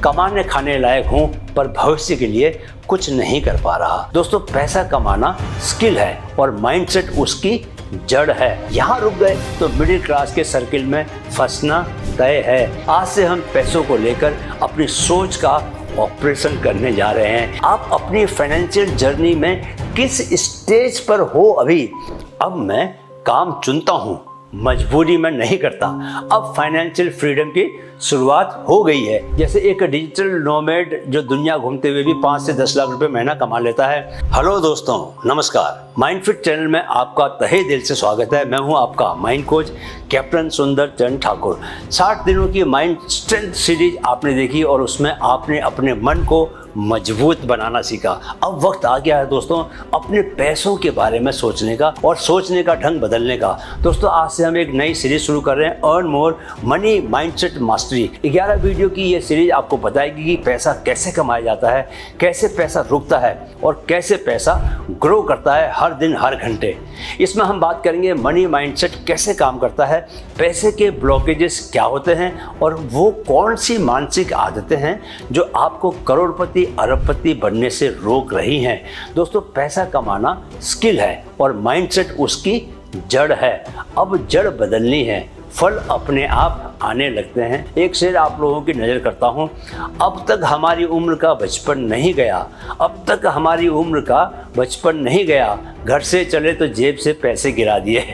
कमाने खाने लायक हूँ पर भविष्य के लिए कुछ नहीं कर पा रहा। दोस्तों, पैसा कमाना स्किल है और माइंडसेट उसकी जड़ है। यहाँ रुक गए तो मिडिल क्लास के सर्किल में फंसना तय है। आज से हम पैसों को लेकर अपनी सोच का ऑपरेशन करने जा रहे हैं। आप अपनी फाइनेंशियल जर्नी में किस स्टेज पर हो अभी? अब मैं काम चुनता हूँ, मजबूरी में नहीं करता। अब फाइनेंशियल फ्रीडम की शुरुआत हो गई है। जैसे एक डिजिटल नोमैड जो दुनिया घूमते हुए भी 5 से 10 लाख रुपए महीना कमा लेता है। हेलो दोस्तों, नमस्कार। माइंडफिट चैनल में आपका तहे दिल से स्वागत है। मैं हूं आपका माइंड कोच कैप्टन सुंदर चंद ठाकुर। 60 दिनों की माइंड स्ट्रेंथ सीरीज आपने देखी और उसमें आपने अपने मन को मजबूत बनाना सीखा। अब वक्त आ गया है दोस्तों अपने पैसों के बारे में सोचने का और सोचने का ढंग बदलने का। दोस्तों, आज से हम एक नई सीरीज शुरू कर रहे हैं, earn more money mindset mastery. 11 video की ये सीरीज आपको बताएगी कि पैसा कैसे कमाया जाता है, कैसे पैसा रुकता है और कैसे पैसा ग्रो करता है हर दिन हर घंटे। इसमें हम बात करेंगे मनी माइंडसेट कैसे काम करता है, पैसे के ब्लॉकेजेस क्या होते हैं और वो कौन सी मानसिक आदतें हैं जो आपको करोड़पति अरबपति बनने से रोक रही हैं। दोस्तों, पैसा कमाना स्किल है और माइंडसेट उसकी जड़ है। अब जड़ बदलनी है, फल अपने आप आने लगते हैं। एक शेर आप लोगों की नज़र करता हूँ। अब तक हमारी उम्र का बचपन नहीं गया, अब तक हमारी उम्र का बचपन नहीं गया, घर से चले तो जेब से पैसे गिरा दिए।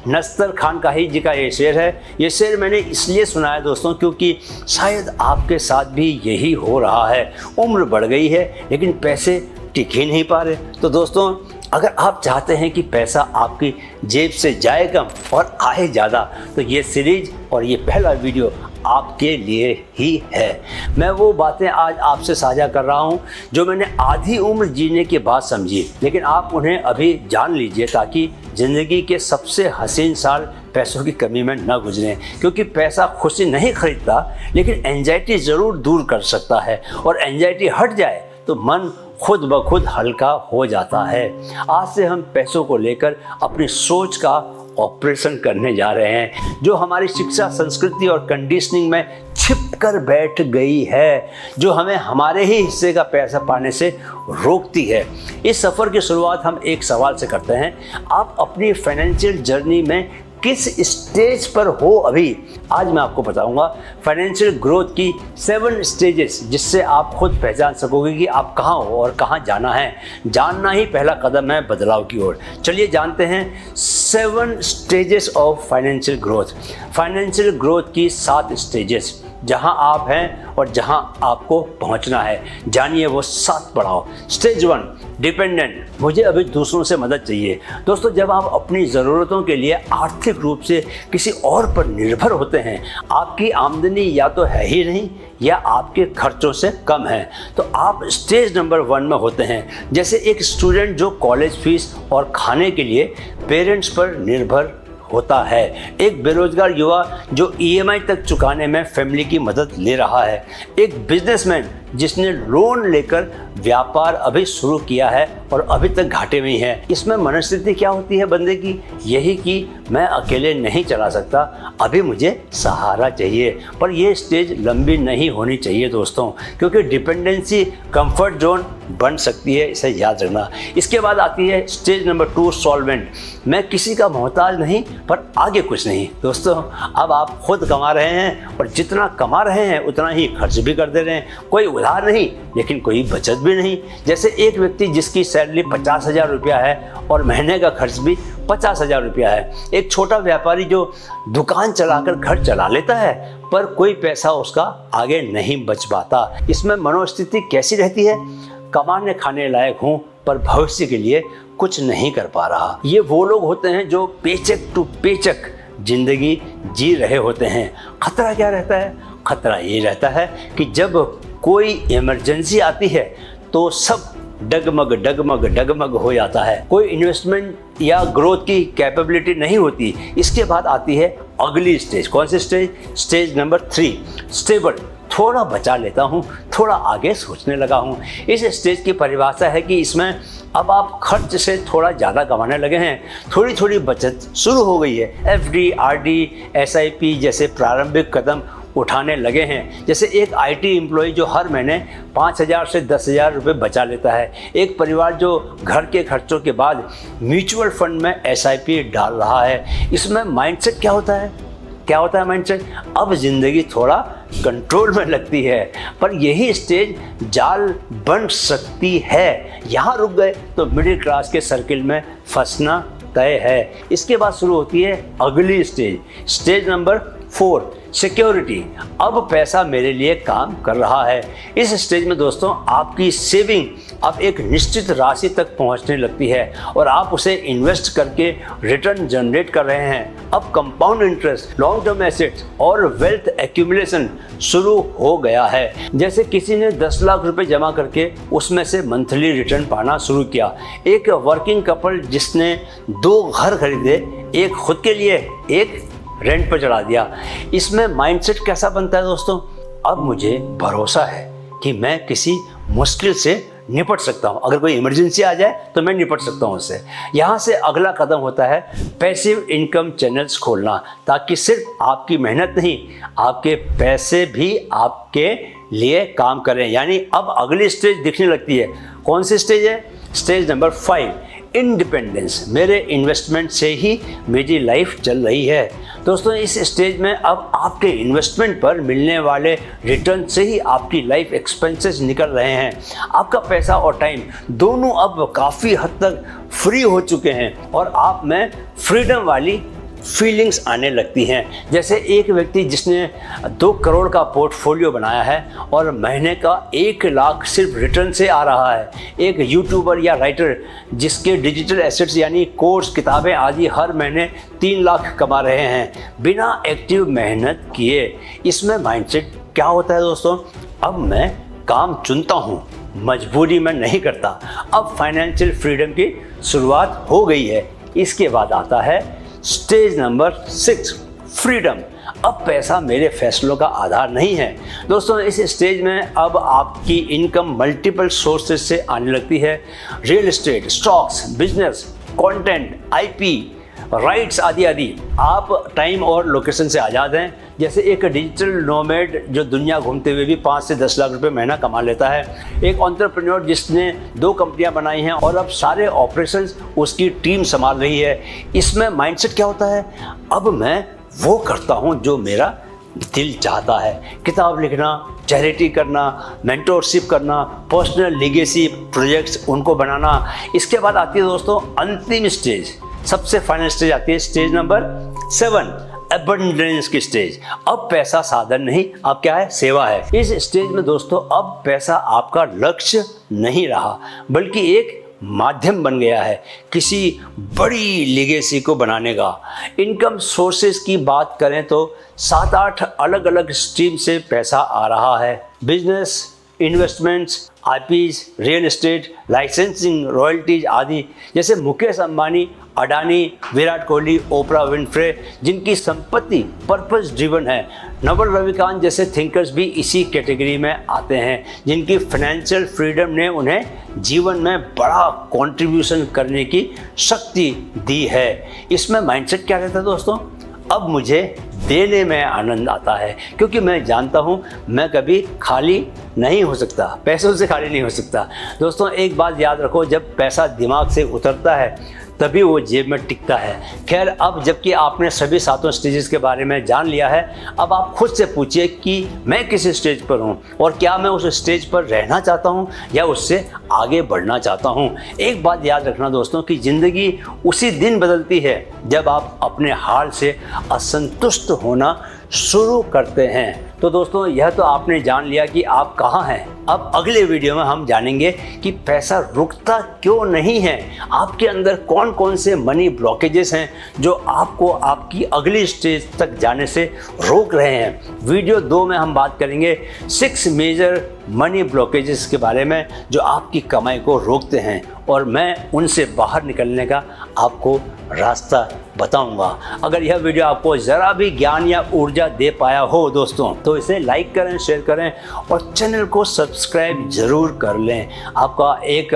नस्तर खानकाही जी का ये शेर है। ये शेर मैंने इसलिए सुना है दोस्तों क्योंकि शायद आपके साथ भी यही हो रहा है। उम्र बढ़ गई है लेकिन पैसे टिक ही नहीं पा रहे। तो दोस्तों, अगर आप चाहते हैं कि पैसा आपकी जेब से जाए कम और आए ज़्यादा तो ये सीरीज और ये पहला वीडियो आपके लिए ही है। मैं वो बातें आज आपसे साझा कर रहा हूँ जो मैंने आधी उम्र जीने के बाद समझी, लेकिन आप उन्हें अभी जान लीजिए ताकि ज़िंदगी के सबसे हसीन साल पैसों की कमी में न गुजरें। क्योंकि पैसा खुशी नहीं खरीदता लेकिन एंजाइटी ज़रूर दूर कर सकता है, और एंजाइटी हट जाए तो मन खुद ब खुद हल्का हो जाता है। आज से हम पैसों को लेकर अपनी सोच का ऑपरेशन करने जा रहे हैं जो हमारी शिक्षा, संस्कृति और कंडीशनिंग में छिप कर बैठ गई है, जो हमें हमारे ही हिस्से का पैसा पाने से रोकती है। इस सफ़र की शुरुआत हम एक सवाल से करते हैं। आप अपनी फाइनेंशियल जर्नी में किस स्टेज पर हो अभी? आज मैं आपको बताऊंगा फाइनेंशियल ग्रोथ की 7 स्टेजेस, जिससे आप खुद पहचान सकोगे कि आप कहाँ हो और कहाँ जाना है। जानना ही पहला कदम है बदलाव की ओर। चलिए जानते हैं 7 stages of financial growth. Financial growth की 7 स्टेजेस, जहां आप हैं और जहां आपको पहुंचना है। जानिए वो 7 पड़ाव। Stage 1, dependent. मुझे अभी दूसरों से मदद चाहिए। दोस्तों, जब आप अपनी ज़रूरतों के लिए आर्थिक रूप से किसी और पर निर्भर होते हैं, आपकी आमदनी या तो है ही नहीं या आपके खर्चों से कम है, तो आप स्टेज नंबर 1 में होते हैं। जैसे एक स्टूडेंट जो कॉलेज फीस और खाने के लिए पेरेंट्स पर निर्भर होता है, एक बेरोजगार युवा जो ईएमआई तक चुकाने में फैमिली की मदद ले रहा है, एक बिजनेसमैन जिसने लोन लेकर व्यापार अभी शुरू किया है और अभी तक घाटे में ही है। इसमें मनस्थिति क्या होती है बंदे की? यही कि मैं अकेले नहीं चला सकता, अभी मुझे सहारा चाहिए। पर यह स्टेज लंबी नहीं होनी चाहिए दोस्तों, क्योंकि डिपेंडेंसी कंफर्ट जोन बन सकती है, इसे याद रखना। इसके बाद आती है स्टेज नंबर 2, सॉल्वेंट। मैं किसी का मोहताज नहीं पर आगे कुछ नहीं। दोस्तों, अब आप खुद कमा रहे हैं और जितना कमा रहे हैं उतना ही खर्च भी कर दे रहे हैं। कोई उधार नहीं लेकिन कोई बचत भी नहीं। जैसे एक व्यक्ति जिसकी सैलरी 50,000 रुपया है और महीने का खर्च भी 50,000 रुपया है। एक छोटा व्यापारी जो दुकान चलाकर घर चला लेता है पर कोई पैसा उसका आगे नहीं बच पाता। इसमें मनोस्थिति कैसी रहती है? कमाने खाने लायक हूँ पर भविष्य के लिए कुछ नहीं कर पा रहा। ये वो लोग होते हैं जो पेचेक टू पेचेक जिंदगी जी रहे होते हैं। खतरा क्या रहता है? खतरा ये रहता है कि जब कोई इमरजेंसी आती है तो सब डगमग डगमग डगमग हो जाता है। कोई इन्वेस्टमेंट या ग्रोथ की कैपेबिलिटी नहीं होती। इसके बाद आती है अगली स्टेज। कौन सी स्टेज? Stage number 3, stable. थोड़ा बचा लेता हूँ, थोड़ा आगे सोचने लगा हूँ। इस स्टेज की परिभाषा है कि इसमें अब आप खर्च से थोड़ा ज़्यादा कमाने लगे हैं, थोड़ी थोड़ी बचत शुरू हो गई है। एफडी, आरडी, एसआईपी जैसे प्रारंभिक कदम उठाने लगे हैं। जैसे एक IT एम्प्लॉय जो हर महीने 5,000 से 10,000 रुपये बचा लेता है, एक परिवार जो घर के खर्चों के बाद म्यूचुअल फंड में SIP डाल रहा है। इसमें माइंडसेट क्या होता है? क्या होता है माइंडसेट? अब ज़िंदगी थोड़ा कंट्रोल में लगती है, पर यही स्टेज जाल बन सकती है। यहाँ रुक गए तो मिडिल क्लास के सर्किल में फंसना तय है। इसके बाद शुरू होती है अगली स्टेज, स्टेज नंबर 4, सिक्योरिटी। अब पैसा मेरे लिए काम कर रहा है। इस स्टेज में दोस्तों आपकी सेविंग अब एक निश्चित राशि तक पहुंचने लगती है और आप उसे इन्वेस्ट करके रिटर्न जनरेट कर रहे हैं। अब compound interest, long term assets और वेल्थ एक्यूमुलेशन शुरू हो गया है। जैसे किसी ने 10 लाख रुपए जमा करके उसमें से मंथली रिटर्न पाना शुरू किया। एक वर्किंग कपल जिसने 2 घर खरीदे, एक खुद के लिए, एक रेंट पर चढ़ा दिया। इसमें माइंडसेट कैसा बनता है दोस्तों? अब मुझे भरोसा है कि मैं किसी मुश्किल से निपट सकता हूँ। अगर कोई इमरजेंसी आ जाए तो मैं निपट सकता हूँ उससे। यहाँ से अगला कदम होता है पैसिव इनकम चैनल्स खोलना, ताकि सिर्फ आपकी मेहनत नहीं, आपके पैसे भी आपके लिए काम करें। यानी अब अगली स्टेज दिखने लगती है। कौन सी स्टेज है? Stage number 5, independence. मेरे इन्वेस्टमेंट से ही मेरी लाइफ चल रही है। दोस्तों इस स्टेज में अब आपके इन्वेस्टमेंट पर मिलने वाले रिटर्न से ही आपकी लाइफ एक्सपेंसेस निकल रहे हैं। आपका पैसा और टाइम दोनों अब काफ़ी हद तक फ्री हो चुके हैं और आप में फ्रीडम वाली फीलिंग्स आने लगती हैं। जैसे एक व्यक्ति जिसने 2 करोड़ का पोर्टफोलियो बनाया है और महीने का 1 लाख सिर्फ रिटर्न से आ रहा है। एक यूट्यूबर या राइटर जिसके डिजिटल एसेट्स यानी कोर्स, किताबें आदि हर महीने 3 लाख कमा रहे हैं बिना एक्टिव मेहनत किए। इसमें माइंडसेट क्या होता है दोस्तों? अब मैं काम चुनता हूँ, मजबूरी में नहीं करता। अब फाइनेंशियल फ्रीडम की शुरुआत हो गई है। इसके बाद आता है स्टेज नंबर 6, फ्रीडम। अब पैसा मेरे फैसलों का आधार नहीं है। दोस्तों इस स्टेज में अब आपकी इनकम मल्टीपल सोर्सेज से आने लगती है। Real estate, stocks, business, content, IP, rights आदि आदि। आप टाइम और लोकेशन से आज़ाद हैं। जैसे एक डिजिटल नोमैड जो दुनिया घूमते हुए भी 5 से 10 लाख रुपए महीना कमा लेता है। एक एंटरप्रेन्योर जिसने 2 कंपनियां बनाई हैं और अब सारे ऑपरेशंस उसकी टीम संभाल रही है। इसमें माइंडसेट क्या होता है? अब मैं वो करता हूँ जो मेरा दिल चाहता है। किताब लिखना, चैरिटी करना, मेंटोरशिप करना, पर्सनल लीगेसी प्रोजेक्ट्स उनको बनाना। इसके बाद आती है दोस्तों अंतिम स्टेज, सबसे फाइनल स्टेज आती है, स्टेज नंबर 7, एबंडेंस की स्टेज। अब पैसा साधन नहीं, अब क्या है? सेवा है। इस स्टेज में दोस्तों अब पैसा आपका लक्ष्य नहीं रहा, बल्कि एक माध्यम बन गया है किसी बड़ी लीगेसी को बनाने का। इनकम सोर्सेज की बात करें तो 7-8 अलग अलग स्ट्रीम से पैसा आ रहा है। Business, investments, IPs, real estate, licensing, royalties आदि। जैसे मुकेश अंबानी, अडानी, विराट कोहली, ओपरा विनफ्रे जिनकी संपत्ति पर्पस ड्रिवन है। नवल रविकांत जैसे थिंकर्स भी इसी कैटेगरी में आते हैं, जिनकी फाइनेंशियल फ्रीडम ने उन्हें जीवन में बड़ा कंट्रीब्यूशन करने की शक्ति दी है। इसमें माइंडसेट क्या रहता है दोस्तों? अब मुझे देने में आनंद आता है, क्योंकि मैं जानता हूँ मैं कभी खाली नहीं हो सकता, पैसों से खाली नहीं हो सकता। दोस्तों एक बात याद रखो, जब पैसा दिमाग से उतरता है तभी वो जेब में टिकता है। खैर अब जबकि आपने सभी 7 स्टेजेस के बारे में जान लिया है, अब आप खुद से पूछिए कि मैं किस स्टेज पर हूँ और क्या मैं उस स्टेज पर रहना चाहता हूँ या उससे आगे बढ़ना चाहता हूँ। एक बात याद रखना दोस्तों कि ज़िंदगी उसी दिन बदलती है जब आप अपने हाल से असंतुष्ट होना शुरू करते हैं। तो दोस्तों यह तो आपने जान लिया कि आप कहाँ हैं। अब अगले वीडियो में हम जानेंगे कि पैसा रुकता क्यों नहीं है, आपके अंदर कौन कौन से मनी ब्लॉकेजेस हैं जो आपको आपकी अगली स्टेज तक जाने से रोक रहे हैं। वीडियो 2 में हम बात करेंगे 6 मेजर मनी ब्लॉकेजेस के बारे में जो आपकी कमाई को रोकते हैं और मैं उनसे बाहर निकलने का आपको रास्ता बताऊंगा। अगर यह वीडियो आपको ज़रा भी ज्ञान या ऊर्जा दे पाया हो दोस्तों तो इसे लाइक करें, शेयर करें और चैनल को सब्सक्राइब ज़रूर कर लें। आपका एक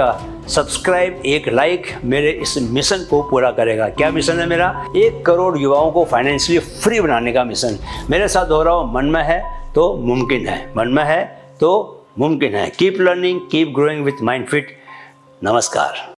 सब्सक्राइब, एक लाइक मेरे इस मिशन को पूरा करेगा। क्या मिशन है मेरा? 1 करोड़ युवाओं को फाइनेंशियली फ्री बनाने का मिशन। मेरे साथ दोहराओ, मन में है तो मुमकिन है, मन में है तो मुमकिन है। Keep learning, keep growing with mind fit. नमस्कार।